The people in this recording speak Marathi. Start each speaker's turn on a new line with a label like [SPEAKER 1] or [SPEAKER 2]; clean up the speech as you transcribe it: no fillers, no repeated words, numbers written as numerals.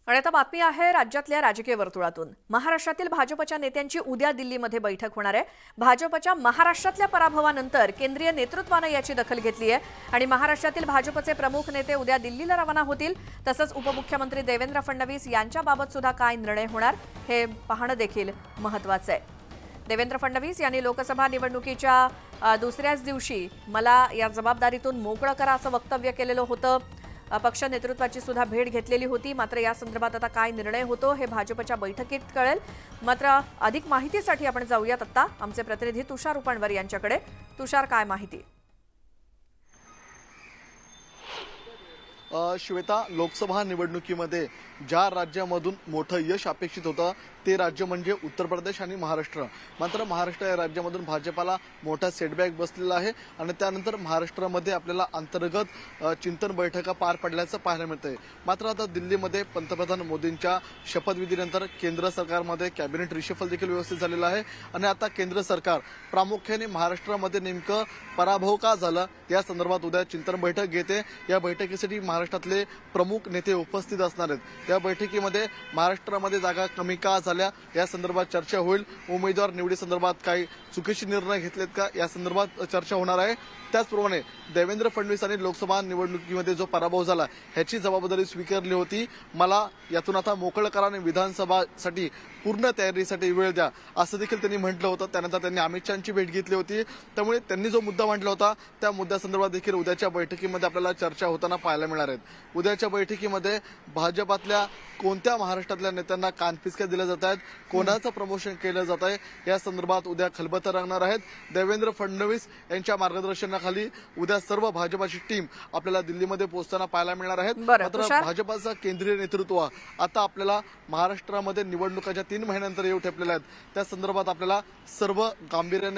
[SPEAKER 1] आणि आता बातमी आहे राज्यातल्या राजकीय वर्तुळातून। महाराष्ट्रातील भाजपच्या नेत्यांची उद्या दिल्लीमध्ये बैठक होणार आहे। भाजपच्या महाराष्ट्रातल्या पराभवानंतर केंद्रीय नेतृत्वाने याची दखल घेतली आहे आणि महाराष्ट्रातील भाजपचे प्रमुख नेते उद्या दिल्लीला रवाना होतील। तसंच उपमुख्यमंत्री देवेंद्र फडणवीस यांच्याबाबत सुद्धा काय निर्णय होणार हे पाहणं देखील महत्त्वाचं आहे। देवेंद्र फडणवीस यांनी लोकसभा निवडणुकीच्या दुसऱ्याच दिवशी मला या जबाबदारीतून मोकळं करा असं वक्तव्य केलेलं होतं। पक्ष नेतृत्वाची सुद्धा भेट घेतलेली होती। मात्र या संदर्भात आता काय निर्णय होतो हे भाजपच्या बैठकीत कळेल। मात्र अधिक माहितीसाठी आपण जाऊयात आता आमचे प्रतिनिधी तुषार उपणवर यांच्याकडे। तुषार, काय माहिती?
[SPEAKER 2] श्वेता, लोकसभा निवडणुकीमध्ये ज्या राज्यामधून मोठं यश अपेक्षित होतं ते राज्य म्हणजे उत्तर प्रदेश आणि महाराष्ट्र। मात्र महाराष्ट्र या राज्यामधून भाजपाला मोठा सेटबॅक बसलेला आहे आणि त्यानंतर महाराष्ट्रामध्ये आपल्याला अंतर्गत चिंतन बैठका पार पडल्याचं पाहायला मिळतंय। मात्र आता दिल्लीमध्ये पंतप्रधान मोदींच्या शपथविधीनंतर केंद्र सरकारमध्ये कॅबिनेट रिशफल देखील व्यवस्थित झालेलं आहे आणि आता केंद्र सरकार प्रामुख्याने महाराष्ट्रामध्ये नेमकं पराभव का झाला या संदर्भात उद्या चिंतन बैठक घेते। या बैठकीसाठी महाराष्ट्रातले प्रमुख नेते उपस्थित असणार आहेत। या बैठकीमध्ये महाराष्ट्रामध्ये जागा कमी का झाल्या या संदर्भात चर्चा होईल। उमेदवार निवडी संदर्भात काही चुकीचे निर्णय घेतलेत का या संदर्भात चर्चा होणार आहे। त्याचप्रमाणे देवेंद्र फडणवीसांनी लोकसभा निवडणुकीमध्ये जो पराभव झाला ह्याची जबाबदारी स्वीकारली होती। मला यातून आता मोकळं करा आणि विधानसभासाठी पूर्ण तयारीसाठी वेळ द्या असं देखील त्यांनी म्हटलं होतं। त्यानंतर त्यांनी अमित शहांची भेट घेतली होती। त्यामुळे त्यांनी जो मुद्दा मांडला होता त्या मुद्द्यासंदर्भात देखील उद्याच्या बैठकीमध्ये आपल्याला चर्चा होताना पाहायला मिळणार आहेत। उद्याच्या बैठकीमध्ये भाजपातल्या कोणत्या महाराष्ट्रातल्या नेत्यांना कानपिचक्या दिल्या जात आहेत, कोणाचं प्रमोशन केलं जात आहे या संदर्भात उद्या खलबतं रंगणार आहेत। देवेंद्र फडणवीस यांच्या मार्गदर्शनाखाली उद्या सर्व भाजपाची टीम आपल्याला दिल्लीमध्ये पोहोचताना पाहायला मिळणार आहेत। मात्र भाजपाचं केंद्रीय नेतृत्व आता आपल्याला महाराष्ट्रामध्ये निवडणुकाच्या 3 महिन्यानंतर येऊ ठेपलेलं आहेत। त्या संदर्भात आपल्याला सर्व गांभीर्याने